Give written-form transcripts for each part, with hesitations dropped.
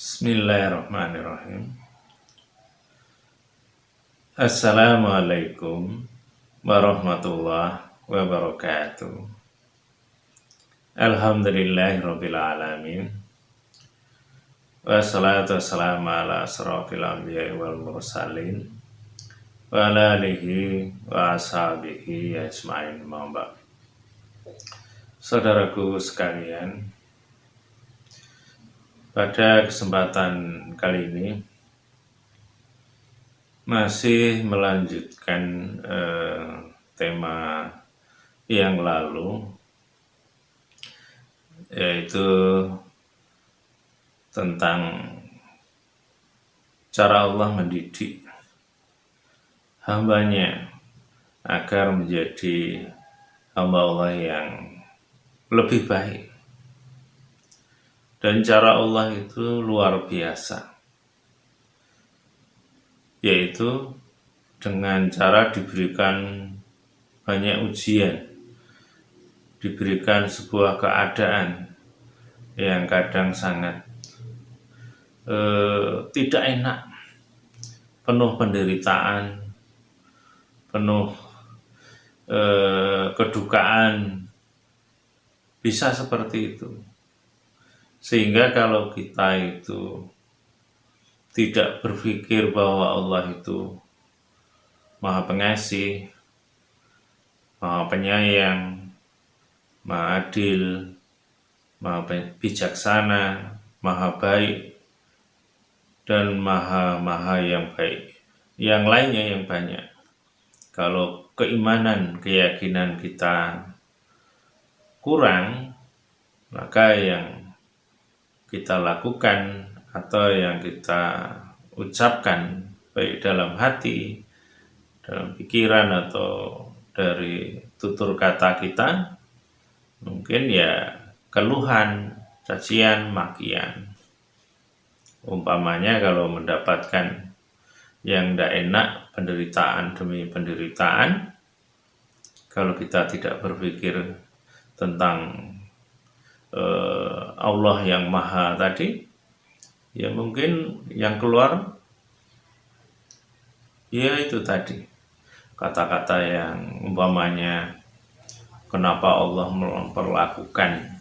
Bismillahirrahmanirrahim. Assalamualaikum warahmatullahi wabarakatuh. Alhamdulillahirabbil alamin. Wassalatu wassalamu ala asrofil anbiya'i wal mursalin wa ala alihi wa ashabihi ajmain. Saudaraku sekalian, pada kesempatan kali ini masih melanjutkan tema yang lalu, yaitu tentang cara Allah mendidik hambanya agar menjadi hamba Allah yang lebih baik. Dan cara Allah itu luar biasa, yaitu dengan cara diberikan banyak ujian, diberikan sebuah keadaan yang kadang sangat tidak enak, penuh penderitaan, penuh kedukaan, bisa seperti itu. Sehingga kalau kita itu tidak berpikir bahwa Allah itu Maha Pengasih, Maha Penyayang, Maha Adil, Maha Bijaksana, Maha Baik, dan Maha yang baik, yang lainnya yang banyak. Kalau keimanan, keyakinan kita kurang, maka yang kita lakukan atau yang kita ucapkan baik dalam hati, dalam pikiran, atau dari tutur kata kita, mungkin ya keluhan, cacian, makian. Umpamanya kalau mendapatkan yang tidak enak, penderitaan demi penderitaan, kalau kita tidak berpikir tentang Allah yang Maha tadi, ya mungkin yang keluar ya itu tadi, kata-kata yang umpamanya, kenapa Allah memperlakukan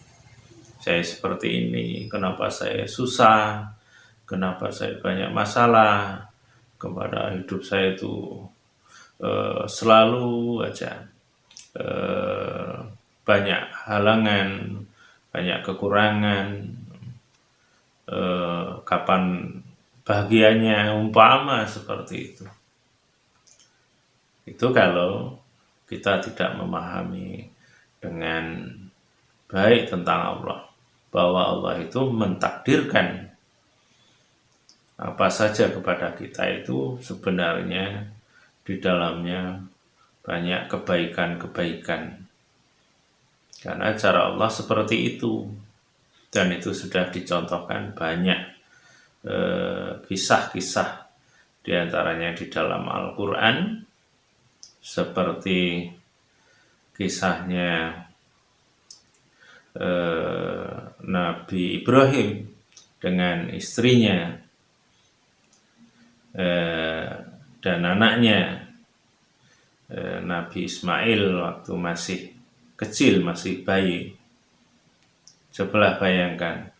saya seperti ini, kenapa saya susah, kenapa saya banyak masalah, kepada hidup saya itu selalu aja banyak halangan, banyak kekurangan, kapan bahagianya, umpama seperti itu. Itu kalau kita tidak memahami dengan baik tentang Allah, bahwa Allah itu mentakdirkan apa saja kepada kita itu sebenarnya di dalamnya banyak kebaikan-kebaikan. Karena cara Allah seperti itu, dan itu sudah dicontohkan banyak kisah-kisah, diantaranya di dalam Al-Quran, seperti kisahnya Nabi Ibrahim dengan istrinya dan anaknya Nabi Ismail waktu masih kecil, masih bayi. Cobalah bayangkan,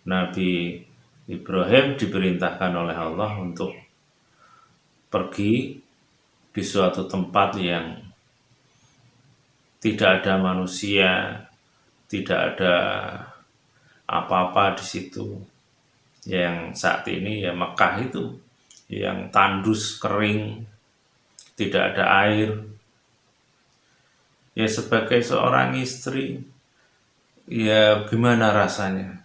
Nabi Ibrahim diperintahkan oleh Allah untuk pergi di suatu tempat yang tidak ada manusia, tidak ada apa-apa di situ. Yang saat ini ya Mekah itu, yang tandus, kering, tidak ada air. Ya sebagai seorang istri, ya gimana rasanya?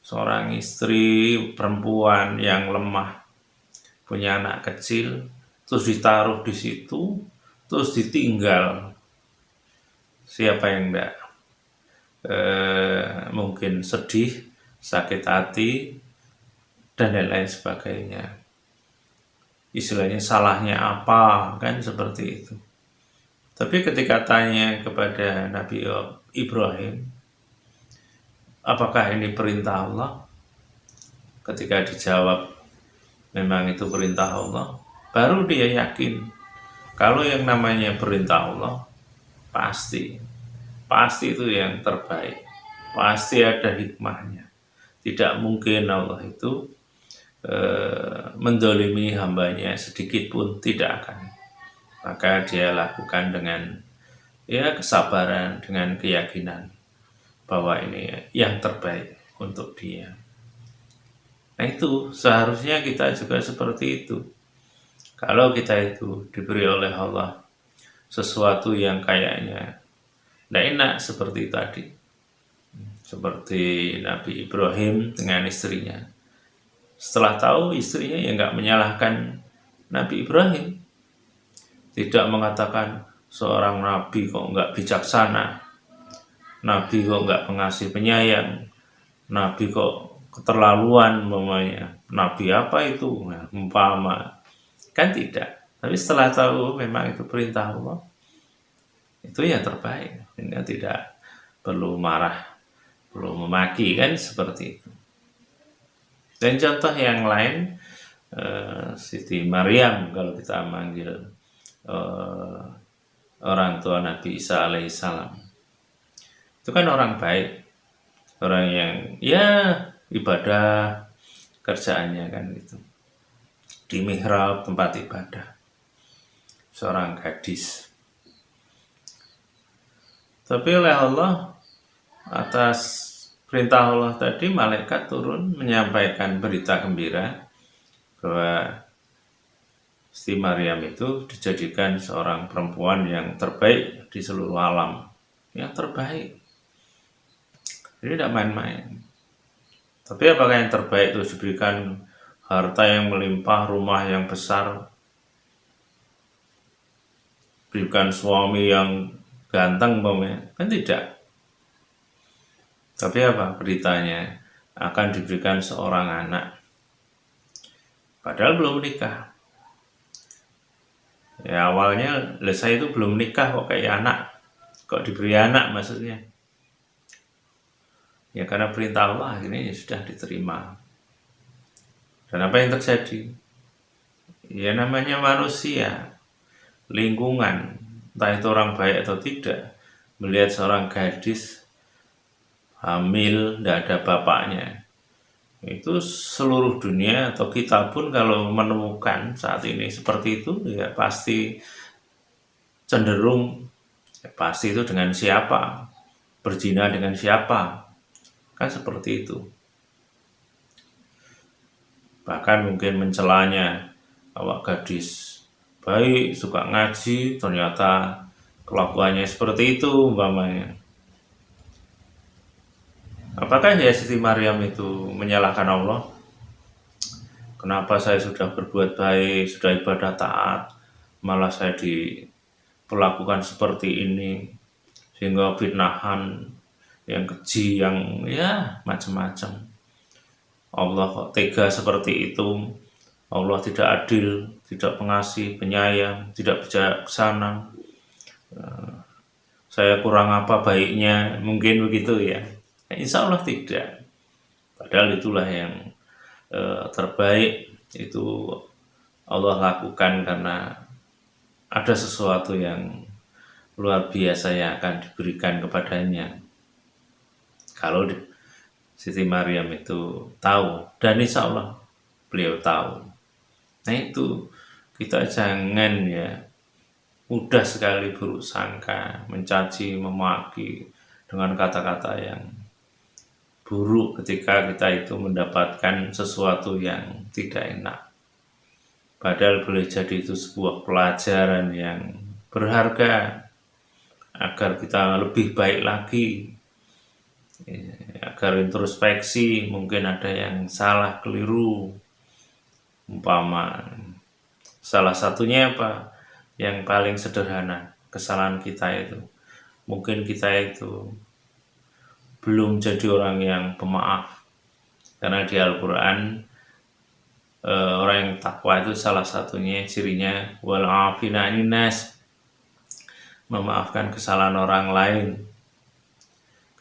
Seorang istri perempuan yang lemah, punya anak kecil, terus ditaruh di situ, terus ditinggal. Siapa yang enggak mungkin sedih, sakit hati, dan lain-lain sebagainya. Istilahnya salahnya apa, kan seperti itu. Tapi ketika tanya kepada Nabi Ibrahim, apakah ini perintah Allah? ketika dijawab memang itu perintah Allah, baru dia yakin kalau yang namanya perintah Allah pasti itu yang terbaik, pasti ada hikmahnya. Tidak mungkin Allah itu mendolimi hambanya sedikit pun, tidak akan. Maka dia lakukan dengan kesabaran, dengan keyakinan bahwa ini yang terbaik untuk dia. Nah itu seharusnya kita juga seperti itu. Kalau kita itu diberi oleh Allah sesuatu yang kayaknya tidak enak seperti tadi, seperti Nabi Ibrahim dengan istrinya. Setelah tahu istrinya nggak menyalahkan Nabi Ibrahim, tidak mengatakan seorang Nabi kok nggak bijaksana, Nabi kok nggak pengasih penyayang, Nabi kok keterlaluan, umpamanya. Nabi apa itu? Umpama. Kan tidak. Tapi setelah tahu memang itu perintah Allah, itu yang terbaik. Sehingga tidak perlu marah, perlu memaki, kan seperti itu. Dan contoh yang lain, Siti Maryam, kalau kita manggil orang tua Nabi Isa alaihissalam, itu kan orang baik, orang yang ibadah kerjaannya kan gitu, di mihrab tempat ibadah, seorang gadis. Tapi oleh Allah, atas perintah Allah tadi, malaikat turun menyampaikan berita gembira bahwa Siti Maryam itu dijadikan seorang perempuan yang terbaik di seluruh alam, yang terbaik. Jadi tidak main-main. Tapi apakah yang terbaik itu diberikan harta yang melimpah, rumah yang besar, berikan suami yang ganteng, kan tidak. Tapi apa beritanya? Akan diberikan seorang anak, padahal belum menikah. Ya awalnya saya itu belum menikah kok kayak anak, kok diberi anak maksudnya. Ya karena perintah Allah akhirnya sudah diterima. Dan apa yang terjadi? Ya namanya manusia, lingkungan, entah itu orang baik atau tidak, melihat seorang gadis hamil, tidak ada bapaknya, itu seluruh dunia atau kita pun kalau menemukan saat ini seperti itu, ya pasti cenderung, pasti itu dengan siapa, berzina dengan siapa, kan seperti itu. Bahkan mungkin mencelanya, awak gadis baik, suka ngaji, ternyata kelakuannya seperti itu umpamanya. Apakah ya Siti Maryam itu menyalahkan Allah? Kenapa saya sudah berbuat baik, sudah ibadah taat, malah saya diperlakukan seperti ini, sehingga fitnahan, yang keji, yang macam-macam. Allah kok tega seperti itu, Allah tidak adil, tidak pengasih, penyayang, tidak bijaksana, saya kurang apa baiknya, mungkin begitu ya. Insya Allah tidak. Padahal itulah yang terbaik, itu Allah lakukan karena ada sesuatu yang luar biasa yang akan diberikan kepadanya. Kalau Siti Maryam itu tahu, dan insya Allah beliau tahu. Nah itu, kita jangan mudah sekali buruk sangka, mencaci, memaki dengan kata-kata yang buruk ketika kita itu mendapatkan sesuatu yang tidak enak. Padahal boleh jadi itu sebuah pelajaran yang berharga agar kita lebih baik lagi, agar introspeksi, mungkin ada yang salah, keliru, umpama salah satunya apa, yang paling sederhana kesalahan kita itu, mungkin kita itu belum jadi orang yang pemaaf, karena di Al-Quran orang yang takwa itu salah satunya cirinya wal afina anin nas, memaafkan kesalahan orang lain.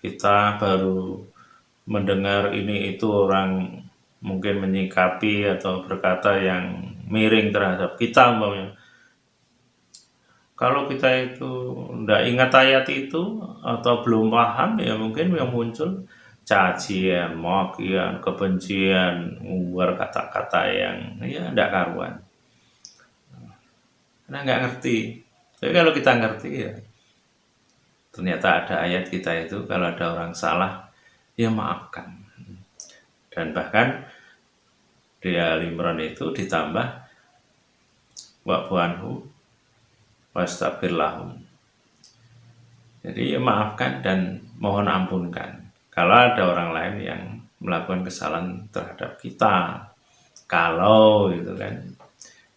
Kita baru mendengar ini itu orang mungkin menyikapi atau berkata yang miring terhadap kita umpamanya. Kalau kita itu ndak ingat ayat itu atau belum paham, ya mungkin yang muncul cacian, makian, kebencian, ngumbar kata-kata yang ya ndak karuan. Karena nggak ngerti. Tapi kalau kita ngerti ya, ternyata ada ayat kita itu kalau ada orang salah, ya maafkan. Dan bahkan di Al-Imran itu ditambah wa'fu anhu wastaghfir lahum. Jadi ya maafkan dan mohon ampunkan. Kalau ada orang lain yang melakukan kesalahan terhadap kita, kalau itu kan,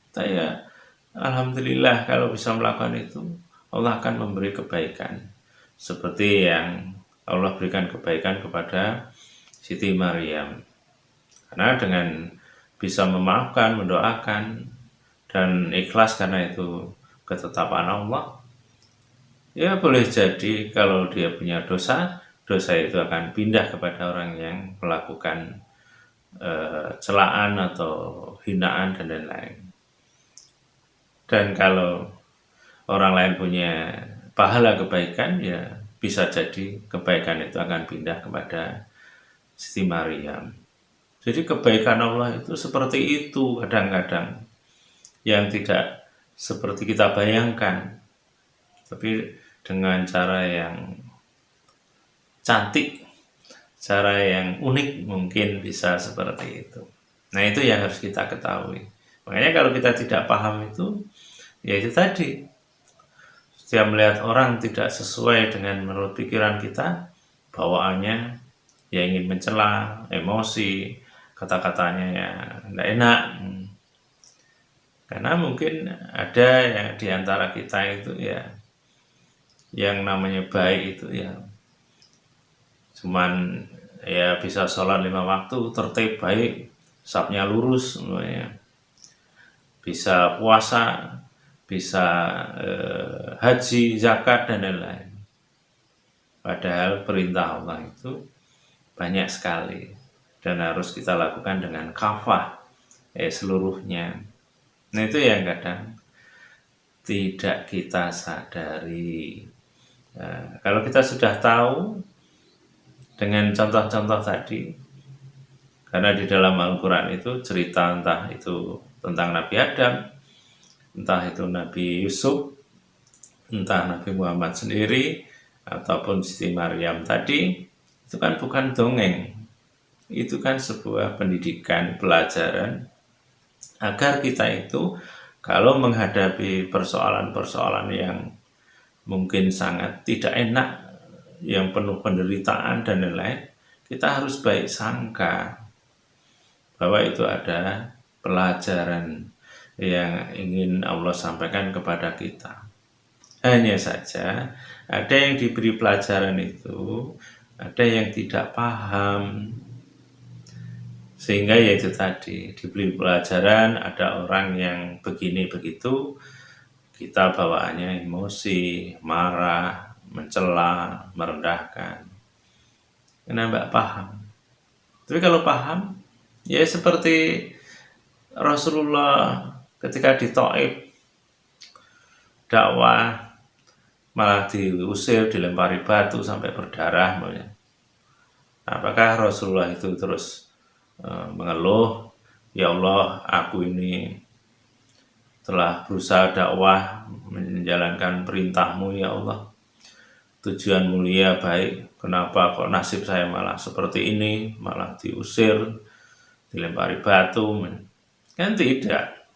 kita ya alhamdulillah kalau bisa melakukan itu, Allah akan memberi kebaikan. Seperti yang Allah berikan kebaikan kepada Siti Maryam. Karena dengan bisa memaafkan, mendoakan, dan ikhlas karena itu ketetapan Allah, ya boleh jadi kalau dia punya dosa, dosa itu akan pindah kepada orang yang melakukan celaan atau hinaan dan lain-lain. Dan kalau orang lain punya pahala kebaikan, ya bisa jadi kebaikan itu akan pindah kepada Siti Maryam. Jadi kebaikan Allah itu seperti itu kadang-kadang, yang tidak seperti kita bayangkan, tapi dengan cara yang cantik, cara yang unik mungkin bisa seperti itu. Nah itu yang harus kita ketahui. Makanya kalau kita tidak paham itu, ya itu tadi, setiap melihat orang tidak sesuai dengan menurut pikiran kita, bawaannya ya ingin mencela, emosi, kata-katanya ya tidak enak. Karena mungkin ada yang diantara kita itu ya, yang namanya baik itu ya cuman ya bisa sholat 5 waktu tertib baik, sapnya lurus semuanya, bisa puasa, bisa haji, zakat dan lain-lain. Padahal perintah Allah itu banyak sekali dan harus kita lakukan dengan kafah seluruhnya. Nah itu yang kadang tidak kita sadari. Nah, kalau kita sudah tahu dengan contoh-contoh tadi, karena di dalam Al-Quran itu cerita entah itu tentang Nabi Adam, entah itu Nabi Yusuf, entah Nabi Muhammad sendiri, ataupun Siti Maryam tadi, itu kan bukan dongeng. Itu kan sebuah pendidikan, pelajaran, agar kita itu kalau menghadapi persoalan-persoalan yang mungkin sangat tidak enak, yang penuh penderitaan dan lain-lain, kita harus baik sangka bahwa itu ada pelajaran yang ingin Allah sampaikan kepada kita. Hanya saja ada yang diberi pelajaran itu, ada yang tidak paham, sehingga yaitu tadi diberi pelajaran, ada orang yang begini begitu, kita bawaannya emosi, marah, mencela, merendahkan, karena nggak paham. Tapi kalau paham, ya seperti Rasulullah ketika di Thaif dakwah malah diusir, dilempari batu sampai berdarah. Apakah Rasulullah itu terus mengeluh, ya Allah, aku ini telah berusaha dakwah menjalankan perintahmu ya Allah, tujuan mulia baik, kenapa kok nasib saya malah seperti ini, malah diusir, dilempari batu? Kan tidak,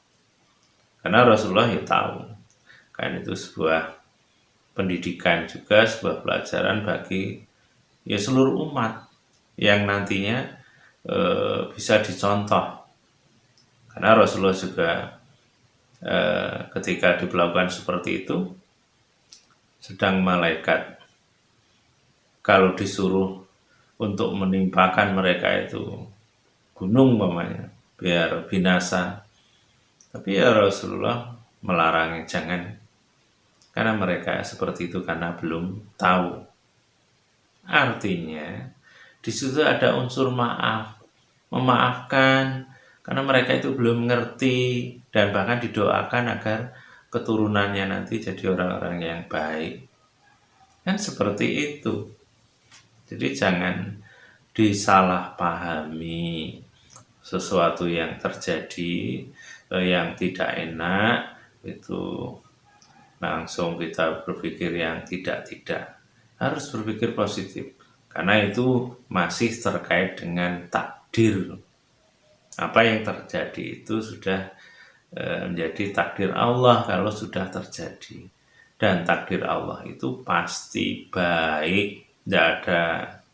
karena Rasulullah ya tahu kan itu sebuah pendidikan juga, sebuah pelajaran bagi ya seluruh umat yang nantinya bisa dicontoh. Karena Rasulullah juga ketika diperlakukan seperti itu, sedang malaikat kalau disuruh untuk menimpakan mereka itu gunung umpamanya biar binasa, tapi ya Rasulullah melarangnya jangan, karena mereka seperti itu karena belum tahu. Artinya di situ ada unsur maaf, memaafkan, karena mereka itu belum mengerti, dan bahkan didoakan agar keturunannya nanti jadi orang-orang yang baik. Kan seperti itu. Jadi jangan disalahpahami sesuatu yang terjadi yang tidak enak itu langsung kita berpikir yang tidak. Harus berpikir positif, karena itu masih terkait dengan takdir. Apa yang terjadi itu sudah menjadi takdir Allah kalau sudah terjadi. Dan takdir Allah itu pasti baik, tidak ada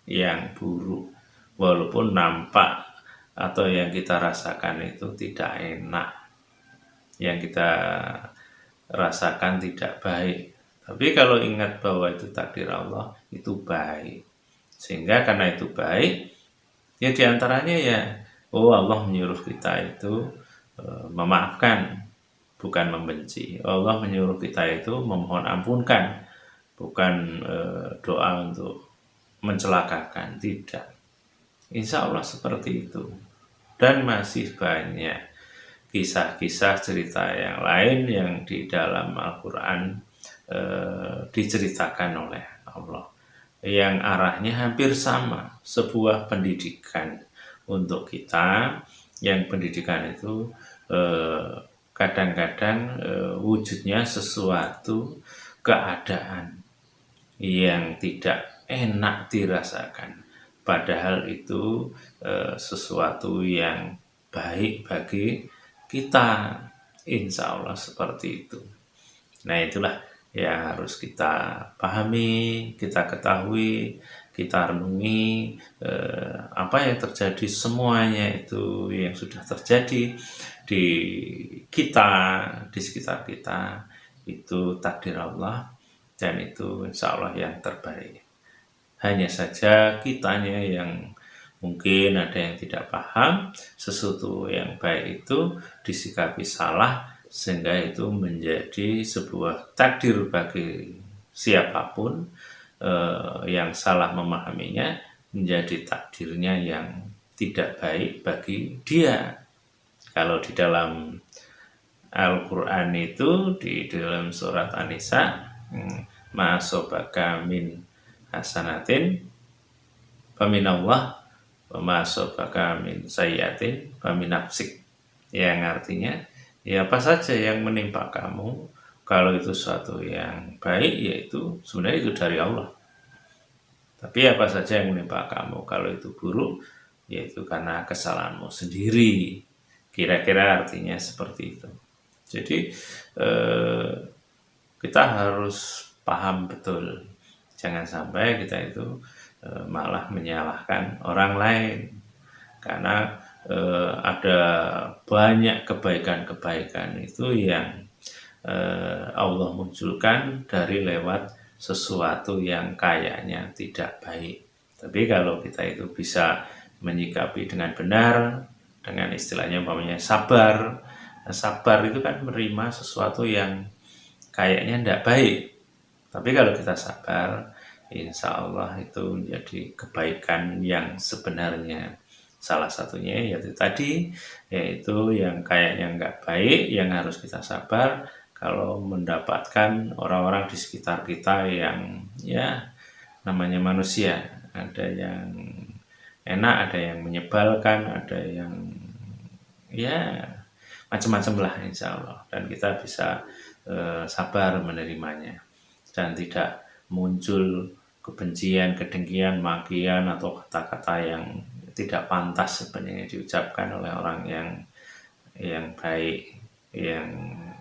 yang buruk. Walaupun nampak atau yang kita rasakan itu tidak enak, yang kita rasakan tidak baik. Tapi kalau ingat bahwa itu takdir Allah, itu baik. Sehingga karena itu baik, ya diantaranya ya, Allah menyuruh kita itu memaafkan, bukan membenci. Allah menyuruh kita itu memohon ampunkan, bukan doa untuk mencelakakan, tidak. Insya Allah seperti itu. Dan masih banyak kisah-kisah cerita yang lain yang di dalam Al-Quran diceritakan oleh Allah, yang arahnya hampir sama, sebuah pendidikan untuk kita, yang pendidikan itu kadang-kadang wujudnya sesuatu keadaan yang tidak enak dirasakan, padahal itu sesuatu yang baik bagi kita. Insya Allah seperti itu. Nah, itulah yang harus kita pahami, kita ketahui, kita renungi apa yang terjadi, semuanya itu yang sudah terjadi di kita, di sekitar kita, itu takdir Allah, dan itu insya Allah yang terbaik. Hanya saja kitanya yang mungkin ada yang tidak paham, sesuatu yang baik itu disikapi salah, sehingga itu menjadi sebuah takdir bagi siapapun yang salah memahaminya, menjadi takdirnya yang tidak baik bagi dia. Kalau di dalam Al-Quran itu, di dalam surat An-Nisa, ma asobaka min hasanatin faminallah wa ma asobaka min sayyatin faminafsik, yang artinya ya apa saja yang menimpa kamu, kalau itu suatu yang baik, yaitu sebenarnya itu dari Allah. Tapi apa saja yang menimpa kamu kalau itu buruk, yaitu karena kesalahanmu sendiri. Kira-kira artinya seperti itu. Jadi kita harus paham betul, jangan sampai kita itu malah menyalahkan orang lain, karena ada banyak kebaikan-kebaikan itu yang Allah munculkan dari lewat sesuatu yang kayaknya tidak baik. Tapi kalau kita itu bisa menyikapi dengan benar, dengan istilahnya umpamanya sabar. Nah, sabar itu kan menerima sesuatu yang kayaknya tidak baik. Tapi kalau kita sabar, insya Allah itu menjadi kebaikan yang sebenarnya. Salah satunya yaitu tadi, yaitu yang kayaknya nggak baik, yang harus kita sabar kalau mendapatkan orang-orang di sekitar kita yang ya namanya manusia, ada yang enak, ada yang menyebalkan, ada yang ya macam-macam lah insya Allah, dan kita bisa sabar menerimanya dan tidak muncul kebencian, kedengkian, makian atau kata-kata yang tidak pantas sebenarnya diucapkan oleh orang yang baik, yang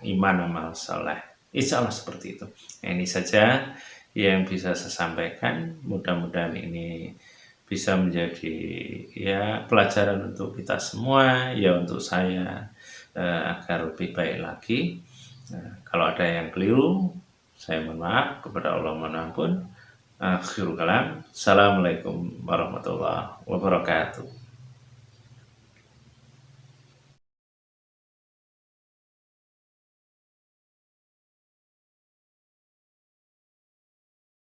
iman amal soleh. Insya Allah seperti itu. Ini saja yang bisa saya sampaikan. Mudah-mudahan ini bisa menjadi ya pelajaran untuk kita semua, ya untuk saya, agar lebih baik lagi. Kalau ada yang keliru, saya mohon maaf, kepada Allah mohon ampun. Akhirul kalam. Assalamualaikum warahmatullahi wabarakatuh.